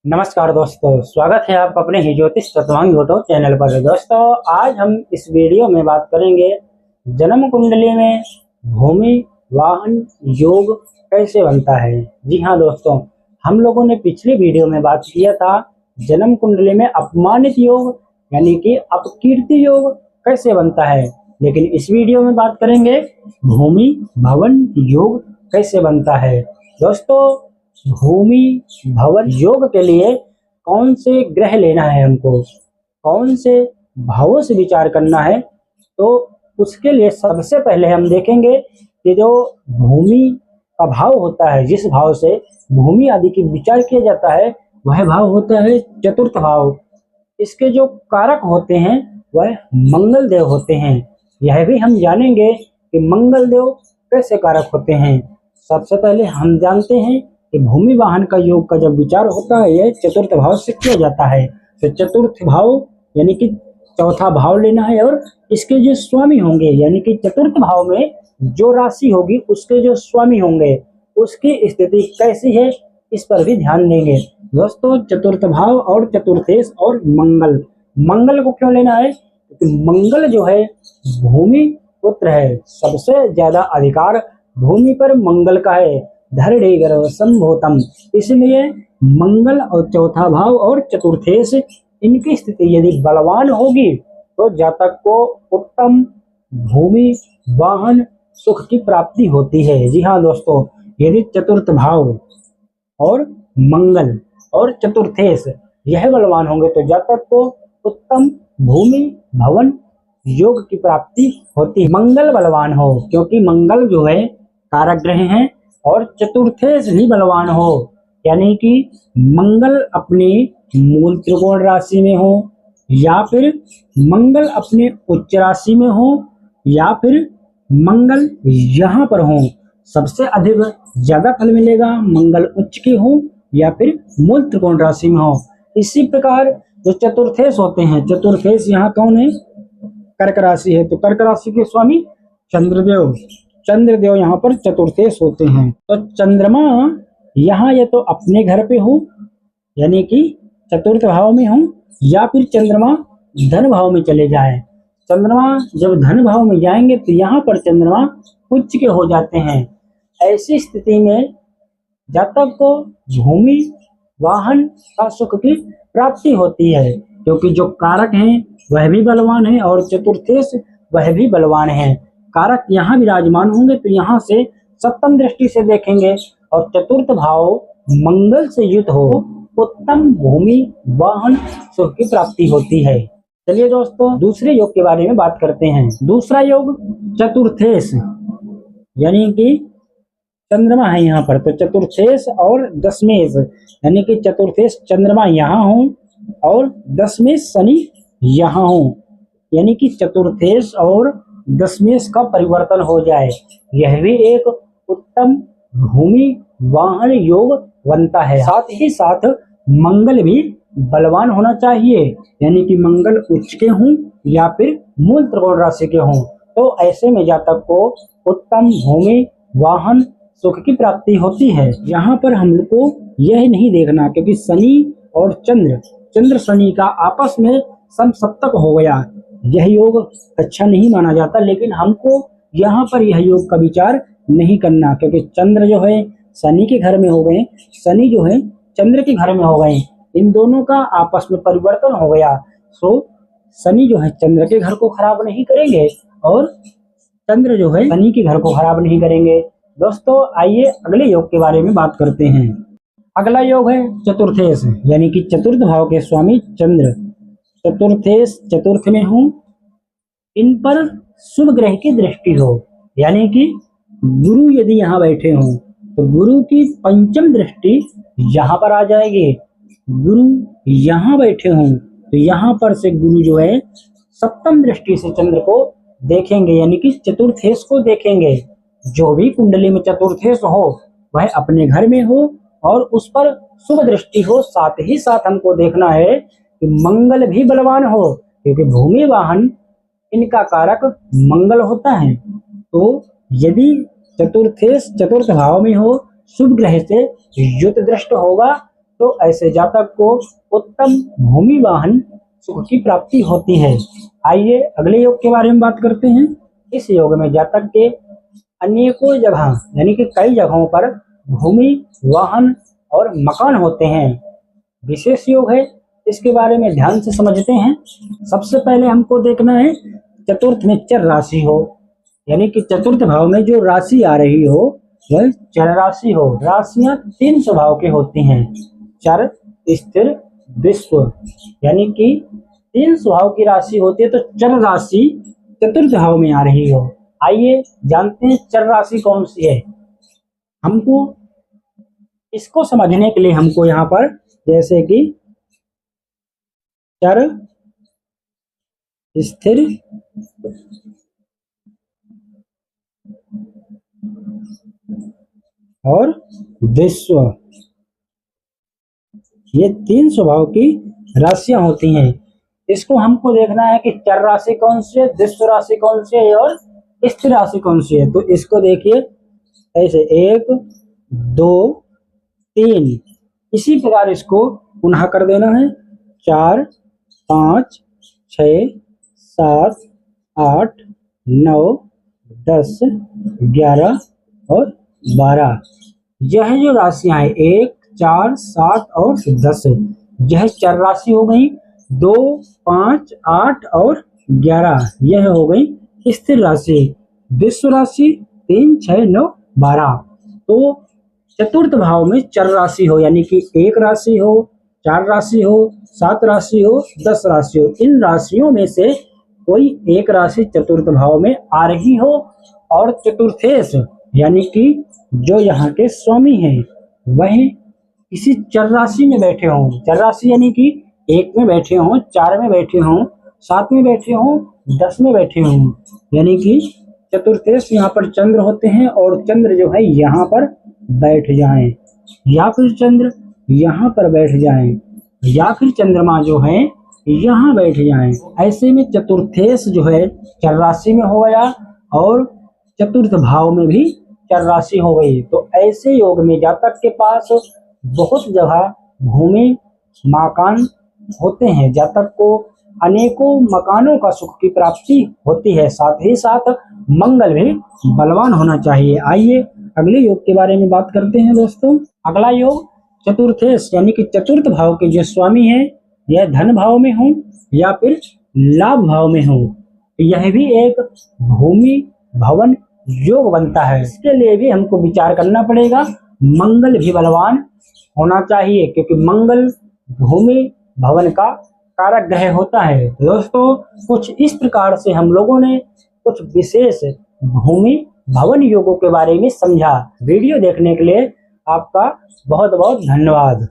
नमस्कार दोस्तों, स्वागत है आपका अपने ही ज्योतिष तत्वांग यूट्यूब चैनल पर। दोस्तों, आज हम इस वीडियो में बात करेंगे जन्म कुंडली में भूमि वाहन योग कैसे बनता है। जी हाँ दोस्तों, हम लोगों ने पिछले वीडियो में बात किया था जन्म कुंडली में अपमानित योग यानी कि अपकीर्ति योग कैसे बनता है, लेकिन इस वीडियो में बात करेंगे भूमि भवन योग कैसे बनता है। दोस्तों, भूमि भवन योग के लिए कौन से ग्रह लेना है, हमको कौन से भावों से विचार करना है, तो उसके लिए सबसे पहले हम देखेंगे कि जो भूमि का भाव होता है, जिस भाव से भूमि आदि की विचार किया जाता है, वह भाव होता है चतुर्थ भाव। इसके जो कारक होते हैं वह मंगल देव होते हैं। यह भी हम जानेंगे कि मंगल देव कैसे कारक होते हैं। सबसे पहले हम जानते हैं कि भूमि वाहन का योग का जब विचार होता है यह चतुर्थ भाव से किया जाता है। तो चतुर्थ भाव यानी कि चौथा भाव लेना है और इसके जो स्वामी होंगे यानी कि चतुर्थ भाव में जो राशि होगी उसके जो स्वामी होंगे उसकी स्थिति कैसी है, इस पर भी ध्यान देंगे। दोस्तों, चतुर्थ भाव और चतुर्थेश और मंगल को क्यों लेना है, क्योंकि मंगल जो है भूमि पुत्र है। सबसे ज्यादा अधिकार भूमि पर मंगल का है, धरणी गर्भ संभोतम। इसलिए मंगल और चौथा भाव और चतुर्थेश इनकी स्थिति यदि बलवान होगी तो जातक को उत्तम भूमि वाहन सुख की प्राप्ति होती है। जी हाँ दोस्तों, यदि चतुर्थ भाव और मंगल और चतुर्थेश यह बलवान होंगे तो जातक को उत्तम भूमि भवन योग की प्राप्ति होती है। मंगल बलवान हो, क्योंकि मंगल जो है कारक ग्रह हैं, और चतुर्थेश भी बलवान हो यानी कि मंगल अपने मूल त्रिकोण राशि में हो या फिर मंगल अपने उच्च राशि में हो या फिर मंगल यहाँ पर हो। सबसे अधिक ज्यादा फल मिलेगा मंगल उच्च के हो या फिर मूल त्रिकोण राशि में हो। इसी प्रकार जो चतुर्थेश होते हैं, चतुर्थेश यहाँ कौन है, कर्क राशि है, तो कर्क राशि के स्वामी चंद्रदेव यहाँ पर चतुर्थेश होते हैं। तो चंद्रमा यहाँ या तो अपने घर पे हो यानी कि चतुर्थ भाव में हो या फिर चंद्रमा धन भाव में चले जाए। चंद्रमा जब धन भाव में जाएंगे तो यहाँ पर चंद्रमा उच्च के हो जाते हैं। ऐसी स्थिति में जातक को भूमि वाहन का सुख की प्राप्ति होती है, क्योंकि जो कारक हैं वह भी बलवान है और चतुर्थेश वह भी बलवान है। कारक यहाँ विराजमान होंगे तो यहाँ से सप्तम दृष्टि से देखेंगे और चतुर्थ भाव मंगल से युक्त हो उत्तम भूमि वाहन सुख की प्राप्ति होती है। चलिए दोस्तों, दूसरे योग के बारे में बात करते हैं। दूसरा योग चतुर्थेश यानी कि चंद्रमा है यहाँ पर, तो चतुर्थेश और दशमेश यानी कि चतुर्थेश चंद्रमा यहाँ हो और दशमेश शनि यहाँ हो, यानी कि चतुर्थेश और दशमेश का परिवर्तन हो जाए। यह भी एक उत्तम भूमि वाहन योग बनता है। साथ ही साथ मंगल भी बलवान होना चाहिए, यानी कि मंगल उच्च के हों या फिर मूल त्रिकोण राशि के हों, तो ऐसे में जातक को उत्तम भूमि वाहन सुख की प्राप्ति होती है। यहाँ पर हम लोग को यह नहीं देखना, क्योंकि शनि और चंद्र शनि का आपस में समसप्तक हो गया, यह योग अच्छा नहीं माना जाता। लेकिन हमको यहाँ पर यह योग का विचार नहीं करना, क्योंकि चंद्र जो है शनि के घर में हो गए, शनि जो है चंद्र के घर में हो गए, इन दोनों का आपस में परिवर्तन हो गया। सो शनि जो है चंद्र के घर को खराब नहीं करेंगे और चंद्र जो है शनि के घर को खराब नहीं करेंगे। दोस्तों, आइए अगले योग के बारे में बात करते हैं। अगला योग है चतुर्थेश यानी कि चतुर्थ भाव के स्वामी चंद्र। चतुर्थेश चतुर्थ में हो, इन पर शुभ ग्रह की दृष्टि हो, यानी कि गुरु यदि यहाँ बैठे हों तो गुरु की पंचम दृष्टि यहाँ पर आ जाएगी। गुरु यहाँ बैठे हों तो यहाँ पर से गुरु जो है सप्तम दृष्टि से चंद्र को देखेंगे, यानी कि चतुर्थेश को देखेंगे। जो भी कुंडली में चतुर्थेश हो वह अपने घर में हो और उस पर शुभ दृष्टि हो। साथ ही साथ हमको देखना है कि मंगल भी बलवान हो, क्योंकि भूमि वाहन इनका कारक मंगल होता है। तो यदि चतुर्थेश चतुर्थ भाव में हो, शुभ ग्रह से युत दृष्ट होगा तो ऐसे जातक को उत्तम भूमि वाहन सुख की प्राप्ति होती है। आइए अगले योग के बारे में बात करते हैं। इस योग में जातक के अनेकों जगह यानी कि कई जगहों पर भूमि वाहन और मकान होते हैं। विशेष योग है, इसके बारे में ध्यान से समझते हैं। सबसे पहले हमको देखना है चतुर्थ में चर राशि हो, यानी कि चतुर्थ भाव में जो राशि आ रही हो वह चर राशि हो। राशियां 3 स्वभाव की होती हैं, चर, स्थिर, विश्व, यानी कि 3 स्वभाव की राशि होती है। तो चर राशि चतुर्थ भाव में आ रही हो। आइए जानते हैं चर राशि कौन सी है। हमको इसको समझने के लिए हमको यहाँ पर जैसे कि चर, स्थिर, और विश्व, ये 3 स्वभाव की राशियां होती हैं। इसको हमको देखना है कि चर राशि कौन सी है, विश्व राशि कौन सी है और स्थिर राशि कौन सी है। तो इसको देखिए ऐसे 1 2 3, इसी प्रकार इसको पुनः कर देना है 4 5 6 7 8 9 10 11 और 12। यह जो राशियां हैं 1 4 7 और 10, यह चर राशि हो गई। 2 5 8 और 11 यह हो गई स्थिर राशि। विश्व राशि 3 6 9 12। तो चतुर्थ भाव में चर राशि हो, यानी कि 1 राशि हो, 4 राशि हो, 7 राशि हो, 10 राशि हो, इन राशियों में से कोई एक राशि चतुर्थ भाव में आ रही हो और चतुर्थेश यानी कि जो यहाँ के स्वामी हैं वह किसी चर राशि में बैठे हों। चर राशि यानी कि 1 में बैठे हों, 4 में बैठे हों, 7 में बैठे हों, 10 में बैठे हों, यानी कि चतुर्थेश यहाँ पर चंद्र होते हैं और चंद्र जो है यहाँ पर बैठ जाएं, या फिर चंद्र यहाँ पर बैठ जाएं, या फिर चंद्रमा जो है यहाँ बैठ जाएं। ऐसे में चतुर्थेश जो है चर राशि में हो गया और चतुर्थ भाव में भी चर राशि हो गई। तो ऐसे योग में जातक के पास बहुत जगह भूमि मकान होते हैं। जातक को अनेकों मकानों का सुख की प्राप्ति होती है, साथ ही साथ मंगल भी बलवान होना चाहिए। आइए अगले योग के बारे में बात करते हैं दोस्तों। अगला योग चतुर्थेश यानी कि चतुर्थ भाव के जो स्वामी है यह धन भाव में हो या फिर लाभ भाव में हो, यह भी एक भूमि भवन योग बनता है। इसके लिए भी हमको विचार करना पड़ेगा, मंगल भी बलवान होना चाहिए क्योंकि मंगल भूमि भवन का कारक ग्रह होता है। दोस्तों कुछ इस प्रकार से हम लोगों ने कुछ विशेष भूमि भवन योगों के बारे में समझा। वीडियो देखने के लिए आपका बहुत बहुत धन्यवाद।